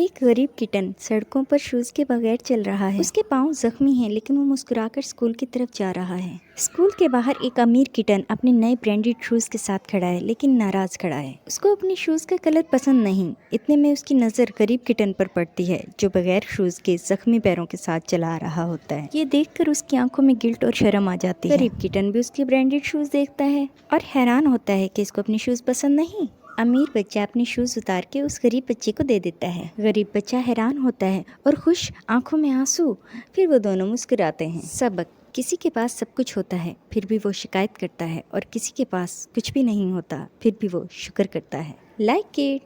एक गरीब किटन सड़कों पर शूज के बगैर चल रहा है। उसके पाँव जख्मी हैं, लेकिन वो मुस्कुराकर स्कूल की तरफ जा रहा है। स्कूल के बाहर एक अमीर किटन अपने नए ब्रांडेड शूज के साथ खड़ा है, लेकिन नाराज खड़ा है। उसको अपने शूज का कलर पसंद नहीं। इतने में उसकी नजर गरीब किटन पर पड़ती है, जो बगैर शूज के जख्मी पैरों के साथ चला रहा होता है। ये देखकर उसकी आंखों में गिल्ट और शर्म आ जाती है। गरीब किटन भी उसके ब्रांडेड शूज देखता है और हैरान होता है कि इसको अपने शूज पसंद नहीं। अमीर बच्चा अपने शूज उतार के उस गरीब बच्चे को दे देता है। गरीब बच्चा हैरान होता है और खुश, आंखों में आंसू। फिर वो दोनों मुस्कुराते हैं। सबक: किसी के पास सब कुछ होता है, फिर भी वो शिकायत करता है, और किसी के पास कुछ भी नहीं होता, फिर भी वो शुक्र करता है। Like it.